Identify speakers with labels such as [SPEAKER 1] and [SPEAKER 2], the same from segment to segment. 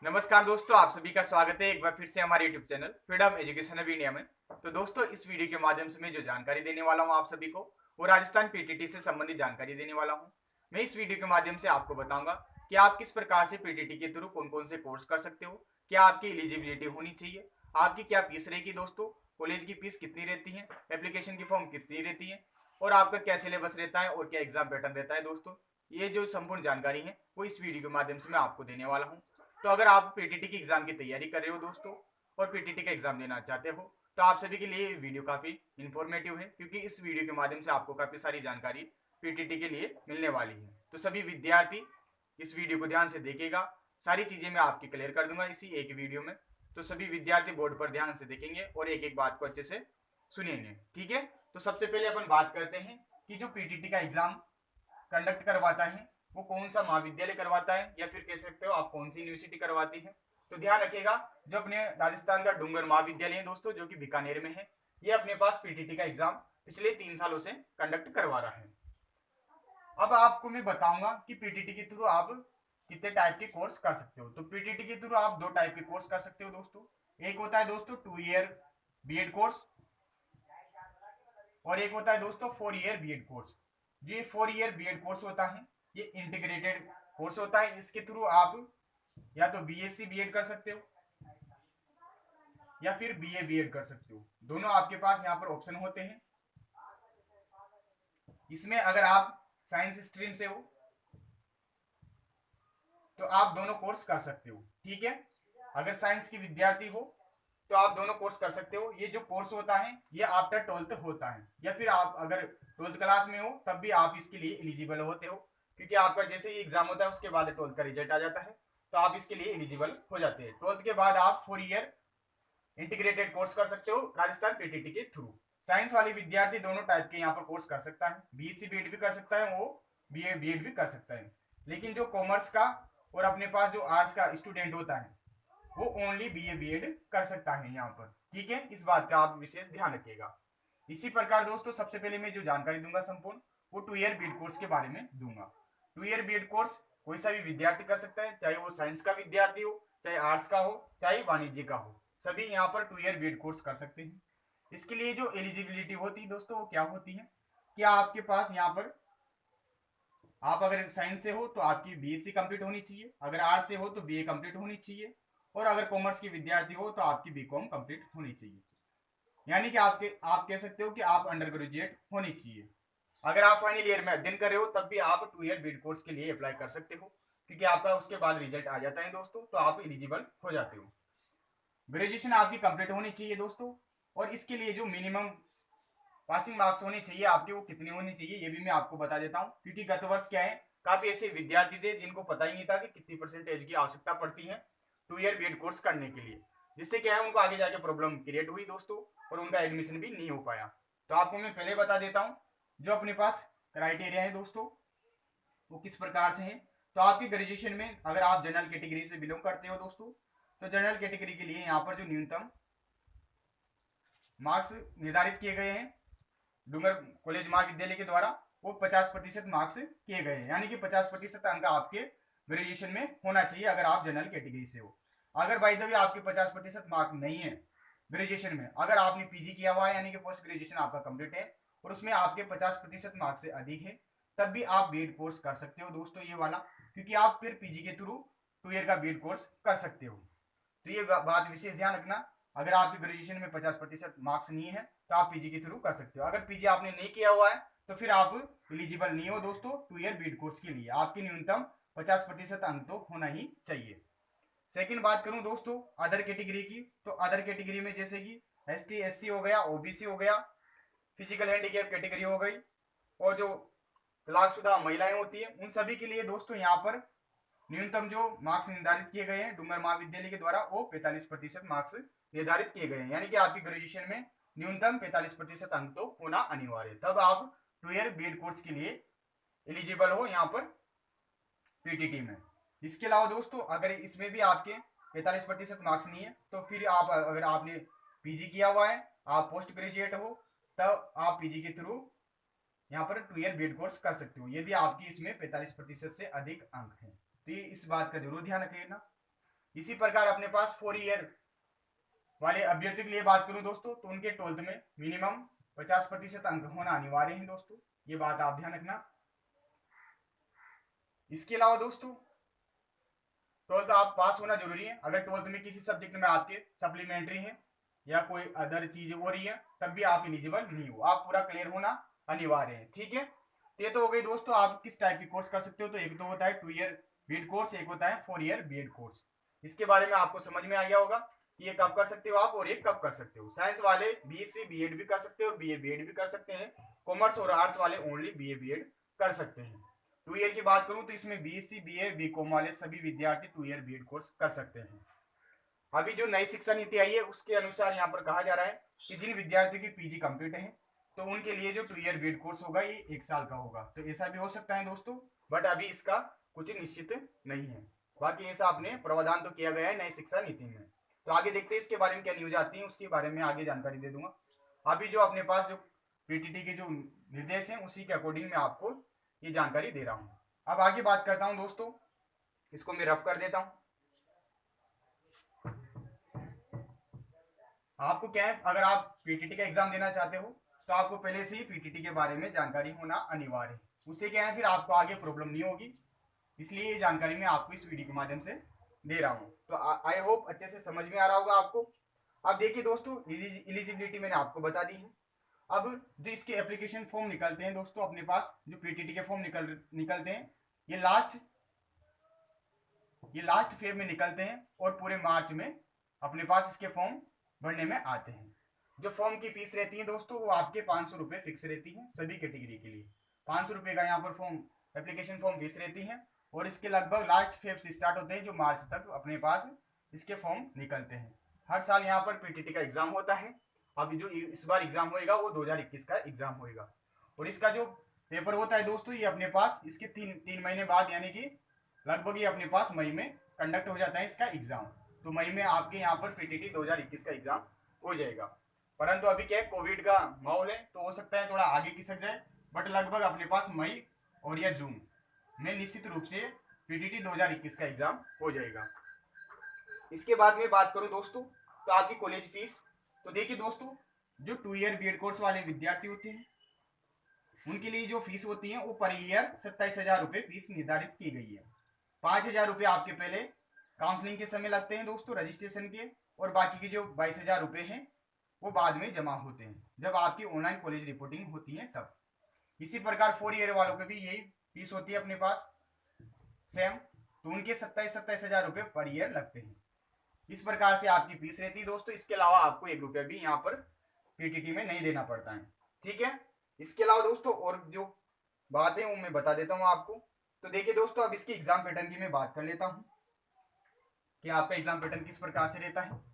[SPEAKER 1] नमस्कार दोस्तों, आप सभी का स्वागत है एक बार फिर से हमारे YouTube channel freedom education of India में। तो दोस्तों, इस वीडियो के माध्यम से मैं जो जानकारी देने वाला हूं आप सभी को, वो राजस्थान पीटीटी से संबंधित जानकारी देने वाला हूं। मैं इस वीडियो के माध्यम से आपको बताऊंगा कि आप किस प्रकार से पीटीटी के थ्रू कौन कौन से कोर्स कर सकते हो, क्या आपकी एलिजिबिलिटी होनी चाहिए, आपकी क्या फीस रहेगी दोस्तों, कॉलेज की फीस कितनी रहती है, एप्लीकेशन की फॉर्म कितनी रहती है, और आपका क्या सिलेबस रहता है और क्या एग्जाम पैटर्न रहता है दोस्तों। ये जो संपूर्ण जानकारी है वो इस वीडियो के माध्यम से मैं आपको देने वाला हूँ। तो अगर आप पीटीटी की एग्जाम की तैयारी कर रहे हो दोस्तों और पीटीटी का एग्जाम देना चाहते हो, तो आप सभी के लिए ये वीडियो काफी इंफॉर्मेटिव है, क्योंकि इस वीडियो के माध्यम से आपको काफी सारी जानकारी पीटीटी के लिए मिलने वाली है। तो सभी विद्यार्थी इस वीडियो को ध्यान से देखेगा, सारी चीजें मैं आपकी क्लियर कर दूंगा इसी एक वीडियो में। तो सभी विद्यार्थी बोर्ड पर ध्यान से देखेंगे और एक एक बात को अच्छे से सुनेंगे, ठीक है। तो सबसे पहले अपन बात करते हैं कि जो पीटीटी का एग्जाम कंडक्ट करवाता है वो कौन सा महाविद्यालय करवाता है, या फिर कह सकते हो आप कौन सी यूनिवर्सिटी करवाती है। तो ध्यान रखिएगा, जो अपने राजस्थान का डूंगर महाविद्यालय है दोस्तों, जो कि बीकानेर में है, ये अपने पास पीटीटी का एग्जाम पिछले 3 सालों से कंडक्ट करवा रहा है। अब आपको मैं बताऊंगा कि पीटीटी के थ्रू आप कितने टाइप के कोर्स कर सकते हो। तो पीटीटी के थ्रू आप 2 टाइप के कोर्स कर सकते हो दोस्तों। एक होता है दोस्तों 2 ईयर बीएड कोर्स, और एक होता है दोस्तों 4 ईयर बीएड कोर्स। जो ये 4 ईयर बीएड कोर्स होता है, ये इंटीग्रेटेड कोर्स होता है। इसके थ्रू आप या तो बीएससी बीएड कर सकते हो या फिर बीए बीएड कर सकते हो। दोनों आपके पास यहाँ पर ऑप्शन होते हैं। इसमें अगर आप साइंस स्ट्रीम से हो तो आप दोनों कोर्स कर सकते हो, ठीक है। अगर साइंस की विद्यार्थी हो तो आप दोनों कोर्स कर सकते हो। ये जो कोर्स होता है ये आफ्टर 12th होता है, या फिर आप अगर 12th क्लास में हो तब भी आप इसके लिए एलिजिबल होते हो, क्योंकि आपका जैसे ही एग्जाम होता है उसके बाद 12th का रिजल्ट आ जाता है, तो आप इसके लिए एलिजिबल हो जाते हैं। 12th के बाद आप 4 ईयर इंटीग्रेटेड कोर्स कर सकते हो राजस्थान पीटीटी के थ्रू। साइंस वाली विद्यार्थी दोनों टाइप के यहाँ पर कोर्स कर सकता है, बीएससी बीएड भी कर सकता है, वो बीए बीएड भी कर सकता है। लेकिन जो कॉमर्स का और अपने पास जो आर्ट्स का स्टूडेंट होता है वो ओनली बीए बीएड कर सकता है यहाँ पर, ठीक है। इस बात का आप विशेष ध्यान रखिएगा। इसी प्रकार दोस्तों, सबसे पहले मैं जो जानकारी दूंगा संपूर्ण, वो 2 ईयर बीएड कोर्स के बारे में दूंगा। 2 ईयर बीएड कोर्स कोई सा भी विद्यार्थी कर सकता है, चाहे वो साइंस का विद्यार्थी हो, चाहे आर्ट्स का हो, चाहे वाणिज्य का हो, सभी यहाँ पर 2 ईयर बीएड कोर्स कर सकते हैं। इसके लिए जो एलिजिबिलिटी होती है दोस्तों, वो क्या होती है कि आपके पास यहाँ पर, आप अगर साइंस से हो तो आपकी बीएससी कंप्लीट होनी चाहिए, अगर आर्ट्स से हो तो बीए कंप्लीट होनी चाहिए, और अगर कॉमर्स की विद्यार्थी हो तो आपकी बीकॉम कंप्लीट होनी चाहिए। यानी कि आप कह सकते हो कि आप अंडर ग्रेजुएट होनी चाहिए। अगर आप फाइनल ईयर में अध्ययन कर रहे हो तब भी आप 2 ईयर बीएड कोर्स के लिए अप्लाई कर सकते हो, क्योंकि आपका उसके बाद रिजल्ट आ जाता है दोस्तों, तो आप एलिजिबल हो जाते हो। ग्रेजुएशन आपकी कंप्लीट होनी चाहिए दोस्तों, और इसके लिए जो मिनिमम पासिंग मार्क्स होने चाहिए आपके, वो कितने होने चाहिए ये भी मैं आपको बता देता हूँ। क्योंकि गत वर्ष क्या है, काफी ऐसे विद्यार्थी थे जिनको पता ही नहीं था कि कितनी परसेंटेज की आवश्यकता पड़ती है 2 ईयर बीएड कोर्स करने के लिए, जिससे क्या है उनको आगे जाके प्रॉब्लम क्रिएट हुई दोस्तों, और उनका एडमिशन भी नहीं हो पाया। तो आपको मैं पहले बता देता हूँ जो अपने पास क्राइटेरिया है दोस्तों, वो किस प्रकार से है। तो आपकी ग्रेजुएशन में अगर आप जनरल कैटेगरी से बिलोंग करते हो दोस्तों, तो जनरल कैटेगरी के लिए यहाँ पर जो न्यूनतम मार्क्स निर्धारित किए गए हैं डूंगर कॉलेज महाविद्यालय के द्वारा, वो 50% मार्क्स किए गए हैं। यानी कि 50% अंक आपके ग्रेजुएशन में होना चाहिए अगर आप जनरल कैटेगरी से हो। अगर बाई द वे आपके 50% मार्क नहीं है ग्रेजुएशन में, अगर आपने पीजी किया हुआ है यानी कि पोस्ट ग्रेजुएशन आपका कंप्लीट है और उसमें आपके 50% मार्क से अधिक है, तब भी आप बीएड कोर्स कर सकते हो दोस्तों, ये वाला। क्योंकि आप फिर पीजी के थ्रू 2 ईयर का बीएड कोर्स कर सकते हो। तो ये बात विशेष ध्यान रखना, अगर आपकी ग्रेजुएशन में 50% मार्क्स नहीं है तो आप पीजी के थ्रू कर सकते हो। अगर पीजी आपने नहीं किया हुआ है तो फिर आप एलिजिबल नहीं हो दोस्तों 2 ईयर बीएड कोर्स के लिए। आपकी न्यूनतम 50% अंक तो होना ही चाहिए। सेकंड बात करूं दोस्तों अदर कैटेगरी की, तो अदर कैटेगरी में जैसे कि एसटी एससी हो गया, ओबीसी हो गया, फिजिकल हैंडीकैप कैटेगरी हो गई, और जो तलाकशुदा महिलाएं होती है, उन सभी के लिए दोस्तों यहाँ पर न्यूनतम जो मार्क्स निर्धारित किए गए हैं डूंगर महाविद्यालय के द्वारा, वो 45% मार्क्स निर्धारित किए गए हैं। यानी कि आपकी ग्रेजुएशन में न्यूनतम 45% अंक तो होना अनिवार्य है, तब आप 2 ईयर बीएड कोर्स के लिए एलिजिबल हो यहाँ पर पीटीटी में। इसके अलावा दोस्तों अगर इसमें भी आपके 45% मार्क्स नहीं है, तो फिर आप अगर आपने पीजी किया हुआ है, आप पोस्ट ग्रेजुएट हो, तब आप पीजी के थ्रू यहाँ पर 2 ईयर बीएड कोर्स कर सकते हो, यदि आपकी इसमें 45% से अधिक अंक है। तो ये इस बात का जरूर ध्यान रखिएगा। इसी प्रकार अपने पास 4 ईयर वाले अभ्यर्थियों के लिए बात करूं दोस्तों, तो उनके 12th में मिनिमम 50% अंक होना अनिवार्य है दोस्तों, ये बात आप ध्यान रखना। इसके अलावा दोस्तों 12th आप पास होना जरूरी है। अगर 12th में किसी सब्जेक्ट में आपके सप्लीमेंट्री है या कोई अदर चीज हो रही है तब भी आप एलिजिबल नहीं हो, आप पूरा क्लियर होना अनिवार्य है, ठीक है। तो ये तो हो गई दोस्तों आप किस टाइप की कोर्स कर सकते हो। तो एक तो होता है 2 ईयर बीएड कोर्स, एक होता है 4 ईयर बीएड कोर्स। इसके बारे में आपको समझ में आ गया होगा कि ये कब कर सकते हो आप और ये कब कर सकते हो। साइंस वाले बीएससी बीएड भी कर सकते हो और बीए बीएड भी कर सकते हैं। कॉमर्स और आर्ट्स वाले ओनली बीए बीएड कर सकते हैं। 2 ईयर की बात करूं तो इसमें बीएससी बीए बीकॉम वाले सभी विद्यार्थी 2 ईयर बीएड कोर्स कर सकते हैं। अभी जो नई शिक्षा नीति आई है उसके अनुसार यहाँ पर कहा जा रहा है कि जिन विद्यार्थियों की पीजी कंप्लीट है तो उनके लिए जो 2 ईयर बीएड कोर्स होगा ये 1 साल का होगा। तो ऐसा भी हो सकता है दोस्तों, बट अभी इसका कुछ निश्चित नहीं है। बाकी ऐसा आपने प्रावधान तो किया गया है नई शिक्षा नीति में। तो आगे देखते हैं इसके बारे में क्या न्यूज आती है, उसके बारे में आगे जानकारी दे दूंगा। अभी जो अपने पास जो पीटीटी के जो निर्देश हैं उसी के अकॉर्डिंग मैं आपको ये जानकारी दे रहा हूँ। अब आगे बात करता हूँ दोस्तों, इसको मैं रफ कर देता हूँ। आपको क्या है, अगर आप पीटीटी का एग्जाम देना चाहते हो तो आपको पहले से ही पीटीटी के बारे में जानकारी होना अनिवार्य है। उससे क्या है फिर आपको आगे प्रॉब्लम नहीं होगी, इसलिए ये जानकारी मैं आपको इस वीडियो के माध्यम से दे रहा हूँ। तो आई होप अच्छे से समझ में आ रहा होगा आपको। अब देखिए दोस्तों एलिजिबिलिटी मैंने आपको बता दी है। अब जो इसके एप्लीकेशन फॉर्म निकलते हैं दोस्तों अपने पास, जो पीटीटी के फॉर्म निकलते हैं ये लास्ट फेज में निकलते हैं और पूरे मार्च में अपने पास इसके फॉर्म भरने में आते हैं। जो फॉर्म की फीस रहती है दोस्तों वो आपके 500 रुपये फिक्स रहती है सभी कैटेगरी के लिए। 500 रुपये का यहाँ पर फॉर्म एप्लीकेशन फॉर्म फीस रहती है और इसके लगभग लास्ट फेज से स्टार्ट होते हैं जो मार्च तक अपने पास इसके फॉर्म निकलते हैं। हर साल यहाँ पर पीटीटी का एग्जाम होता है। अभी जो इस बार एग्जाम होएगा वो 2021 का एग्जाम होएगा और इसका जो पेपर होता है दोस्तों ये अपने पास इसके तीन महीने बाद यानी कि लगभग ये अपने पास मई में कंडक्ट हो जाता है इसका एग्जाम। तो मई में आपके यहाँ पर पीटीटी 2021 का एग्जाम हो जाएगा। परंतु अभी क्या है कोविड का माहौल है तो हो सकता है थोड़ा आगे खिसक जाए, बट लगभग अपने पास मई और या जून में निश्चित रूप से पीटीटी 2021 का एग्जाम हो जाएगा। इसके बाद में बात करूं दोस्तों तो आपकी कॉलेज फीस, तो देखिए दोस्तों जो 2 ईयर बीएड कोर्स वाले विद्यार्थी होते हैं उनके लिए जो फीस होती है वो पर ईयर 27,000 रुपये फीस निर्धारित की गई है। 5,000 रुपये आपके पहले काउंसलिंग के समय लगते हैं दोस्तों रजिस्ट्रेशन के, और बाकी के जो 22,000 रुपये हैं वो बाद में जमा होते हैं जब आपकी ऑनलाइन कॉलेज रिपोर्टिंग होती है तब। इसी प्रकार 4 ईयर वालों के भी यही फीस होती है अपने पास सेम, तो उनके 27,000 रुपये पर ईयर लगते हैं। इस प्रकार से आपकी फीस रहती है दोस्तों। इसके अलावा आपको 1 रुपया भी यहाँ पर पीटीटी में नहीं देना पड़ता है, ठीक है। इसके अलावा दोस्तों और जो बात है वो मैं बता देता हूँ आपको। तो देखिए दोस्तों अब इसकी एग्जाम पैटर्न की मैं बात कर लेता हूँ कि आपका एग्जाम पैटर्न किस प्रकार से रहता है।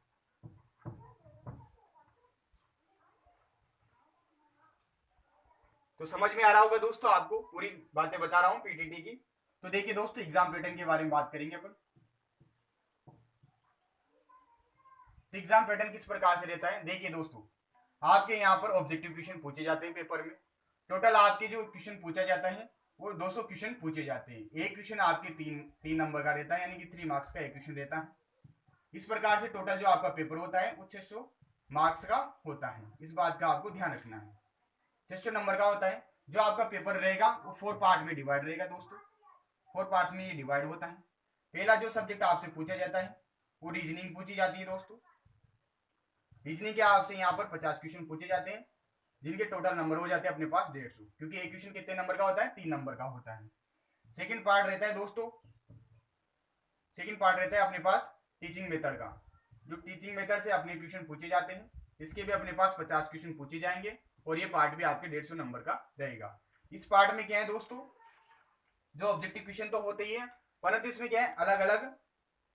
[SPEAKER 1] तो समझ में आ रहा होगा दोस्तों, आपको पूरी बातें बता रहा हूं पीटीटी की। तो देखिए दोस्तों एग्जाम पैटर्न के बारे में बात करेंगे अपन। तो एग्जाम पैटर्न किस प्रकार से रहता है, देखिए दोस्तों आपके यहाँ पर ऑब्जेक्टिव क्वेश्चन पूछे जाते हैं पेपर में। टोटल आपके जो क्वेश्चन पूछा जाता है वो 200 क्वेश्चन पूछे जाते हैं। एक क्वेश्चन आपके तीन नंबर का रहता है यानी कि 3 मार्क्स का एक क्वेश्चन रहता है। इस प्रकार से टोटल जो आपका पेपर होता है वो 600 मार्क्स का होता है। इस बात का आपको ध्यान रखना है। 600 नंबर का होता है। जो आपका पेपर रहेगा वो 4 पार्ट में डिवाइड रहेगा दोस्तों। 4 पार्ट्स में ये डिवाइड होता है। पहला जो सब्जेक्ट आपसे पूछा जाता है वो रीजनिंग पूछी जाती है दोस्तों। रीजनिंग के आपसे यहाँ पर 50 क्वेश्चन पूछे जाते हैं जिनके टोटल नंबर हो जाते हैं अपने पास 150, क्योंकि एक क्वेश्चन कितने नंबर का होता है 3 नंबर का होता है। सेकंड पार्ट रहता है दोस्तों, सेकंड पार्ट रहता है अपने पास टीचिंग मेथड का। जो टीचिंग मेथड से अपने क्वेश्चन पूछे जाते हैं इसके भी अपने पास 50 क्वेश्चन पूछे जाएंगे और ये पार्ट भी आपके 150 नंबर का रहेगा। इस पार्ट में क्या है दोस्तों, जो ऑब्जेक्टिव क्वेश्चन तो होते ही है परंतु इसमें क्या है अलग अलग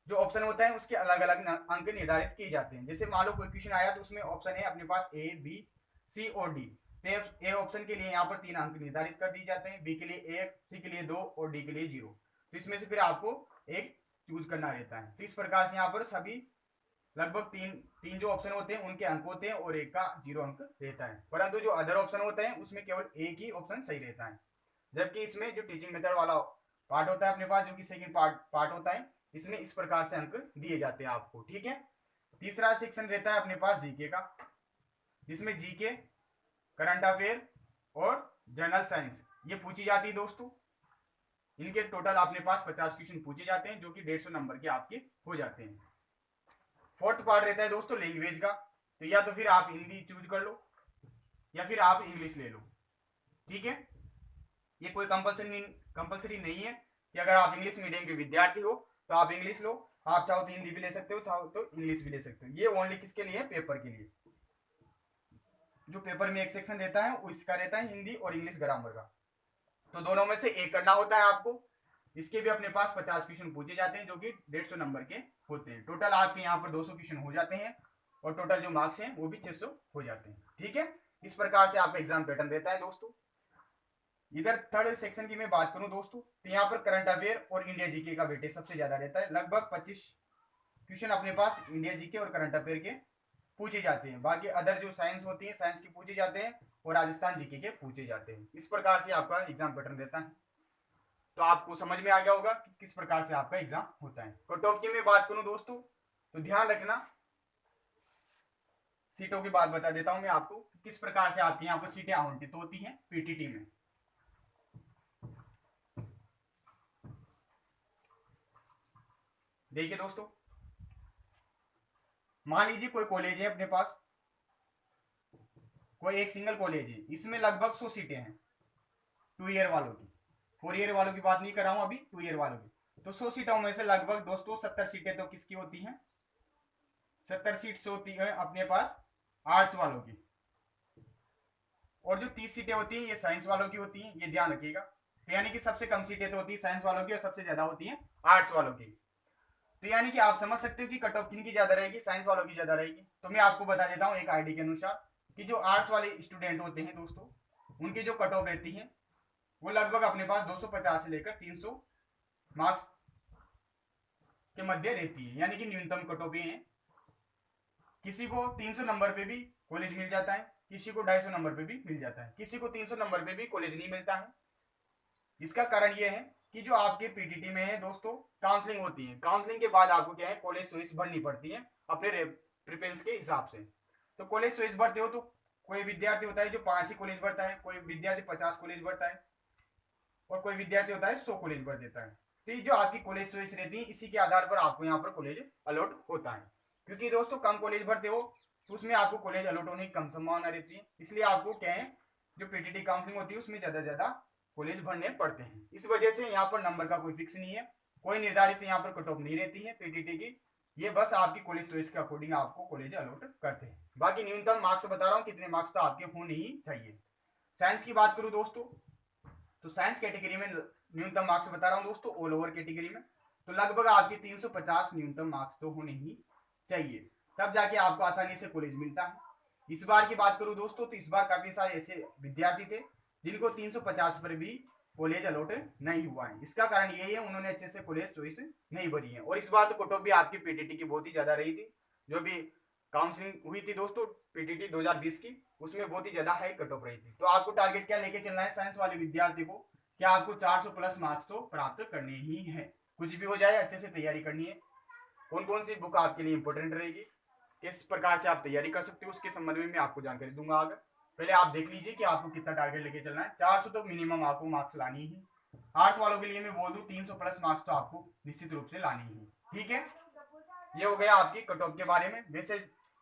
[SPEAKER 1] जो ऑप्शन होता है उसके अलग अलग अंक निर्धारित किए जाते हैं। जैसे मान लो कोई क्वेश्चन आया तो उसमें ऑप्शन है अपने पास ए बी सी और डी। तो ए ऑप्शन के लिए यहाँ पर 3 अंक निर्धारित कर दिए जाते हैं, बी के लिए 1, सी के लिए 2 और डी के लिए 0। तो इसमें से फिर आपको एक चूज करना रहता है। तो इस प्रकार से यहाँ पर सभी लगभग तीन जो ऑप्शन होते हैं उनके अंक होते हैं और एक का 0 अंक रहता है। परंतु जो अदर ऑप्शन होते हैं उसमें केवल एक ही ऑप्शन सही रहता है। जबकि इसमें जो टीचिंग मेथड वाला पार्ट होता है अपने पास जो कि सेकंड पार्ट होता है इसमें इस प्रकार से अंक दिए जाते हैं आपको, ठीक है। तीसरा सेक्शन रहता है अपने पास जीके का, जिसमें जीके, करंट अफेयर और जनरल साइंस ये पूछी जाती है दोस्तों। इनके टोटल अपने पास 50 क्वेश्चन पूछे जाते हैं, जो कि 150 नंबर के आपके हो जाते हैं। फोर्थ पार्ट रहता है दोस्तों लैंग्वेज का, तो या तो फिर आप हिंदी चूज कर लो या फिर आप इंग्लिश ले लो, ठीक है। ये कोई कंपलसरी नहीं है कि अगर आप इंग्लिश मीडियम के विद्यार्थी हो तो आप इंग्लिश लो, आप चाहो तो हिंदी भी ले सकते हो, चाहो तो इंग्लिश भी ले सकते हो। ये ओनली किसके लिए? पेपर के लिए। जो पेपर में एक सेक्शन रहता है उसका रहता है हिंदी और इंग्लिश ग्रामर का, तो दोनों में से एक करना होता है आपको। इसके भी अपने पास 50 क्वेश्चन पूछे जाते हैं, जो कि 150 नंबर के होते हैं। टोटल आपके यहाँ पर 200 क्वेश्चन हो जाते हैं और टोटल जो मार्क्स हैं वो भी 600 हो जाते हैं, ठीक है। इस प्रकार से आपका एग्जाम पैटर्न रहता है दोस्तों। इधर थर्ड सेक्शन की मैं बात करूं दोस्तों, तो यहाँ पर करंट अफेयर और इंडिया जीके का वेटेज सबसे ज्यादा रहता है। लगभग 25 क्वेश्चन अपने पास इंडिया जीके और करंट अफेयर के पूछे जाते हैं। बाकी अदर जो साइंस होती है, साइंस के पूछे जाते हैं और राजस्थान जीके के पूछे जाते हैं। इस प्रकार से आपका एग्जाम पैटर्न रहता है। तो आपको समझ में आ गया होगा कि किस प्रकार से आपका एग्जाम होता है। कट ऑफ की मैं बात करूं दोस्तों, तो ध्यान रखना, सीटों की बात बता देता हूं मैं आपको किस प्रकार से आपके यहाँ पर सीटें आवंटित होती हैं पीटीटी में। देखिए दोस्तों, मान लीजिए कोई कॉलेज है अपने पास, कोई एक सिंगल कॉलेज है, इसमें लगभग 100 सीटें हैं 2 ईयर वालों की। 4 ईयर वालों की बात नहीं कर रहा हूं अभी, 2 ईयर वालों की। तो 100 सीटों में से लगभग दोस्तों 70 सीटें तो किसकी होती हैं? 70 सीट्स होती है अपने पास आर्ट्स वालों की, और जो 30 सीटें होती हैं ये साइंस वालों की होती हैं, ये ध्यान रखिएगा। तो यानी कि सबसे कम सीटें तो होती है साइंस वालों की और सबसे ज्यादा होती हैं आर्ट्स वालों की। तो यानी कि आप समझ सकते हो कि कट ऑफ किन की ज्यादा रहेगी? साइंस वालों की ज्यादा रहेगी। तो मैं आपको बता देता हूं एक आईडी के अनुसार कि जो आर्ट्स वाले स्टूडेंट होते हैं दोस्तों, उनकी जो कट ऑफ रहती है वो लगभग अपने पास 250 से लेकर 300 मार्क्स के मध्य रहती है, यानी कि न्यूनतम कट ऑफ है। किसी को 300 नंबर पे भी कॉलेज मिल जाता है, किसी को 250 नंबर पे भी मिल जाता है, किसी को 300 नंबर पे भी कॉलेज नहीं मिलता है। इसका कारण यह है कि जो आपके पीटीटी में है दोस्तों, काउंसलिंग होती है। काउंसलिंग के बाद आपको क्या है, कॉलेज चॉइस भरनी पड़ती है अपने प्रेफरेंस के हिसाब से। तो कॉलेज चॉइस भरते हो तो कोई विद्यार्थी होता है जो 5 ही कॉलेज भरता है, कोई विद्यार्थी 50 कॉलेज भरता है, और कोई विद्यार्थी होता है 100 कॉलेज भर देता है। तो ये जो आपकी कॉलेज चॉइस रहती है, इसी के आधार पर आपको यहाँ पर कॉलेज अलॉट होता है। क्योंकि दोस्तों कम कॉलेज भरते हो तो उसमें आपको कॉलेज अलॉट होने की कम संभावना रहती है, इसलिए आपको क्या है, जो पीटीटी काउंसलिंग होती है उसमें ज्यादा ज्यादा कॉलेज भरने पड़ते हैं। इस वजह से यहाँ पर नंबर का कोई फिक्स नहीं है, कोई निर्धारित यहाँ पर कट ऑफ नहीं रहती है पीटीटी की। ये बस आपकी कॉलेज चॉइस के अकॉर्डिंग आपको कॉलेज अलॉट करते हैं। बाकी न्यूनतम मार्क्स बता रहा हूँ कितने मार्क्स तो आपके होने ही चाहिए। साइंस की बात करूँ दोस्तों, तो साइंस कैटेगरी में न्यूनतम मार्क्स बता रहा हूँ दोस्तों, ऑल ओवर कैटेगरी में तो लगभग आपके 350 न्यूनतम मार्क्स तो होने ही चाहिए, तब जाके आपको आसानी से कॉलेज मिलता है। इस बार की बात करूं दोस्तों, तो इस बार काफी सारे ऐसे विद्यार्थी थे जिनको 350 पर भी कॉलेज अलॉट नहीं हुआ है। इसका कारण यही है, उन्होंने अच्छे से कॉलेज चॉइस नहीं भरी है। और इस बार तो कट ऑफ भी आपकी पीटीटी की बहुत ही ज्यादा रही थी। जो भी काउंसलिंग हुई थी दोस्तों पीटीटी 2020 की, उसमें बहुत ही ज्यादा हाई कट ऑफ रही थी। तो आपको टारगेट क्या लेके चलना है साइंस वाले विद्यार्थी को, क्या आपको 400 प्लस मार्क्स तो प्राप्त करने ही है। कुछ भी हो जाए अच्छे से तैयारी करनी है। कौन कौन सी बुक आपके लिए इंपॉर्टेंट रहेगी, किस प्रकार से आप तैयारी कर सकते हो, उसके संबंध में मैं आपको जानकारी दूंगा आगे। पहले आप देख लीजिए कि आपको कितना टारगेट लेके चलना है। 400 तो मिनिमम आपको मार्क्स लानी ही। आर्ट्स वालों के लिए मैं बोल दूं 300 प्लस मार्क्स तो आपको निश्चित रूप से लानी ही, ठीक है। ये हो गया आपकी कट ऑफ के बारे में। वैसे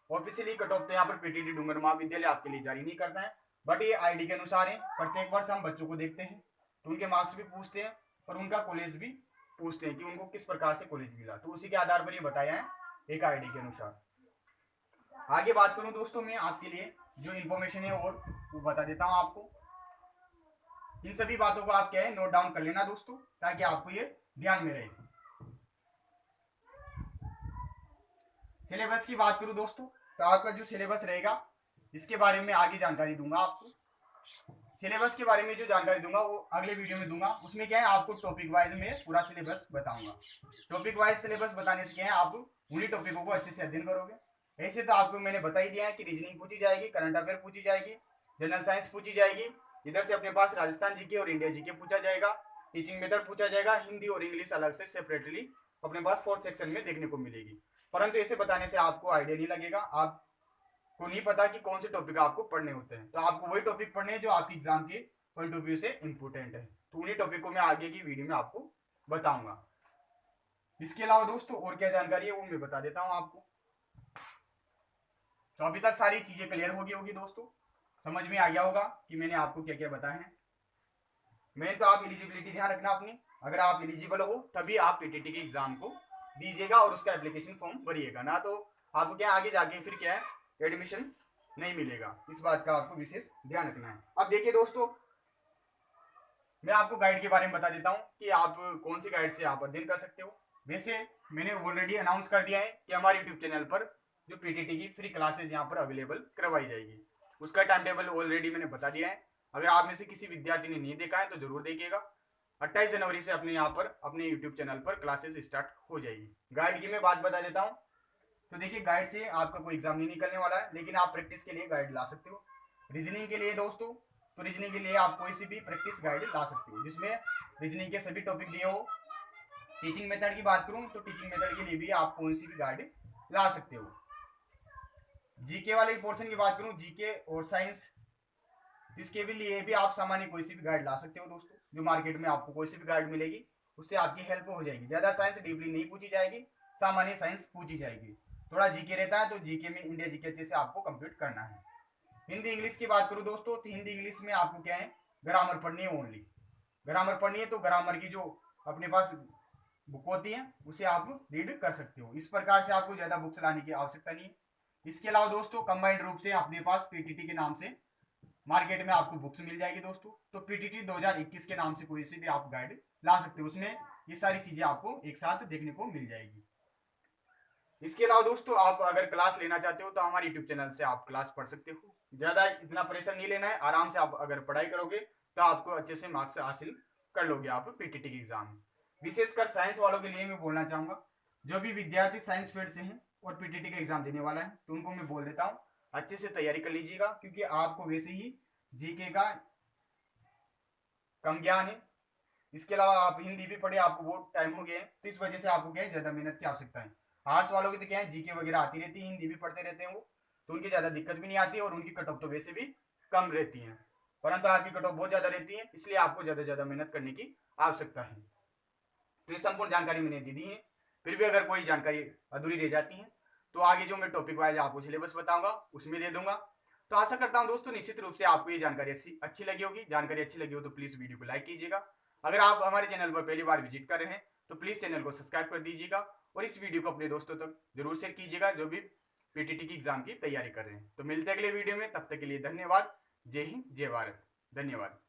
[SPEAKER 1] ऑफिशियली कट ऑफ तो यहाँ पर पीटीटी डूंगर महाविद्यालय आपके लिए जारी नहीं करता है, बट ये आईडी के अनुसार है। प्रत्येक वर्ष हम बच्चों को देखते हैं तो उनके मार्क्स भी पूछते हैं और उनका कॉलेज भी पूछते हैं कि उनको किस प्रकार से कॉलेज मिला, तो उसी के आधार पर ये बताया है एक आईडी के अनुसार। आगे बात करूं दोस्तों, मैं आपके लिए जो इन्फॉर्मेशन है और वो बता देता हूं आपको। इन सभी बातों को आप क्या है नोट डाउन कर लेना दोस्तों, ताकि आपको ये ध्यान में रहे। सिलेबस की बात करूं दोस्तों, तो आपका जो सिलेबस रहेगा इसके बारे में आगे जानकारी दूंगा आपको। सिलेबस के बारे में जो जानकारी दूंगा वो अगले वीडियो में दूंगा। उसमें क्या है, आपको टॉपिक वाइज में पूरा सिलेबस बताऊंगा। टॉपिक वाइज सिलेबस बताने से क्या है, आप उन्हीं टॉपिकों को अच्छे से अध्ययन करोगे। ऐसे तो आपको मैंने बता ही दिया है कि रीजनिंग पूछी जाएगी, करंट अफेयर पूछी जाएगी, जनरल साइंस पूछी जाएगी, इधर से अपने पास राजस्थान जीके और इंडिया जीके पूछा जाएगा, टीचिंग मेथड पूछा जाएगा, हिंदी और इंग्लिश अलग से सेपरेटली अपने पास 4th सेक्शन में देखने को मिलेगी। परंतु ऐसे बताने से आपको आइडिया नहीं लगेगा, आपको नहीं पता कि कौन से टॉपिक आपको पढ़ने होते हैं। तो आपको वही टॉपिक पढ़ने हैं जो आपकी एग्जाम के पॉइंट ऑफ व्यू से इंपोर्टेंट है। तो उन्हीं टॉपिक को मैं आगे की वीडियो में आपको बताऊंगा। इसके अलावा दोस्तों और क्या जानकारी है वो मैं बता देता हूं आपको। तो अभी तक सारी चीजें क्लियर हो गई होगी दोस्तों, समझ में आ गया होगा कि मैंने आपको क्या क्या बताया है। मेन तो आप एलिजिबिलिटी ध्यान रखना अपनी, अगर आप एलिजिबल हो तभी आप पीटीटी के एग्जाम को दीजिएगा और उसका एप्लीकेशन फॉर्म भरिएगा, ना तो आपको क्या आगे जाके फिर क्या है एडमिशन नहीं मिलेगा। इस बात का आपको विशेष ध्यान रखना है। अब देखिए दोस्तों, मैं आपको गाइड के बारे में बता देता हूँ कि आप कौन सी गाइड से आप अध्ययन कर सकते हो। वैसे मैंने ऑलरेडी अनाउंस कर दिया है कि हमारे यूट्यूब चैनल पर जो पीटीटी की फ्री क्लासेज यहाँ पर अवेलेबल करवाई जाएगी, उसका टाइम टेबल ऑलरेडी मैंने बता दिया है। अगर आप में से किसी विद्यार्थी ने नहीं देखा है तो जरूर देखिएगा। 28 जनवरी से अपने यहाँ पर अपने यूट्यूब चैनल पर क्लासेस स्टार्ट हो जाएगी। गाइड की मैं बात बता देता हूँ। तो देखिए, गाइड से आपका कोई एग्जाम नहीं निकलने वाला है, लेकिन आप प्रैक्टिस के लिए गाइड ला सकते हो। रीजनिंग के लिए दोस्तों, तो रीजनिंग के लिए आप कोई सी भी प्रैक्टिस गाइड ला सकते हो जिसमें रीजनिंग के सभी टॉपिक दिए हो। टीचिंग मेथड की बात करूं तो टीचिंग मेथड के लिए भी आप कोई सी भी गाइड ला सकते हो। जीके वाले पोर्शन की बात करूं, जीके और साइंस, इसके भी लिए भी आप सामान्य कोई सी भी गाइड ला सकते हो दोस्तों। जो मार्केट में आपको कोई सी भी गाइड मिलेगी उससे आपकी हेल्प हो जाएगी। ज्यादा साइंस डीपली नहीं पूछी जाएगी, सामान्य साइंस पूछी जाएगी। थोड़ा जीके रहता है तो जीके में इंडिया जीके अच्छे से आपको कंप्लीट करना है। हिंदी इंग्लिश की बात करूं दोस्तों, तो हिंदी इंग्लिश में आपको क्या है ग्रामर पढ़नी है ओनली। ग्रामर पढ़नी है तो ग्रामर की जो अपने पास बुक होती है उसे आप रीड कर सकते हो। इस प्रकार से आपको ज्यादा बुक्स लाने की आवश्यकता नहीं है। इसके अलावा दोस्तों कंबाइंड रूप से अपने पास पीटीटी के नाम से मार्केट में आपको बुक्स मिल जाएगी दोस्तों। तो पीटीटी 2021 के नाम से कोई से भी आप गाइड ला सकते हो, उसमें ये सारी चीजें आपको एक साथ देखने को मिल जाएगी। इसके अलावा दोस्तों आप अगर क्लास लेना चाहते हो तो हमारे यूट्यूब चैनल से आप क्लास पढ़ सकते हो। ज्यादा इतना प्रेशर नहीं लेना है, आराम से आप अगर पढ़ाई करोगे तो आपको अच्छे से मार्क्स हासिल कर लोगे आप पीटीटी के एग्जाम में। विशेषकर साइंस वालों के लिए मैं बोलना चाहूंगा, जो भी विद्यार्थी साइंस फील्ड से हैं और पीटीटी का एग्जाम देने वाला है तो उनको मैं बोल देता हूँ अच्छे से तैयारी कर लीजिएगा, क्योंकि आपको वैसे ही जीके का कम ज्ञान है। इसके अलावा आप हिंदी भी पढ़े, आपको बहुत टाइम हो गया है, तो इस वजह से आपको क्या है ज्यादा मेहनत की आवश्यकता है। आर्ट्स वालों की तो क्या है जीके वगैरह आती रहती है, हिंदी भी पढ़ते रहते हैं वो, तो उनकी ज्यादा दिक्कत भी नहीं आती और उनकी कट ऑफ तो वैसे भी कम रहती है। परंतु आपकी कट ऑफ बहुत ज्यादा रहती है, इसलिए आपको ज्यादा मेहनत करने की आवश्यकता है। तो ये संपूर्ण जानकारी मैंने दे दी है। फिर भी अगर कोई जानकारी अधूरी रह जाती है तो आगे जो मैं टॉपिक वाइज आपको सिलेबस बताऊंगा उसमें दे दूंगा। तो आशा करता हूं दोस्तों निश्चित रूप से आपको ये जानकारी अच्छी लगी होगी। जानकारी अच्छी लगी हो तो प्लीज वीडियो को लाइक कीजिएगा। अगर आप हमारे चैनल पर पहली बार विजिट कर रहे हैं तो प्लीज चैनल को सब्सक्राइब कर दीजिएगा और इस वीडियो को अपने दोस्तों तक जरूर शेयर कीजिएगा जो भी पीटीटी की एग्जाम की तैयारी कर रहे हैं। तो मिलते हैं अगले वीडियो में, तब तक के लिए धन्यवाद। जय हिंद, जय भारत, धन्यवाद।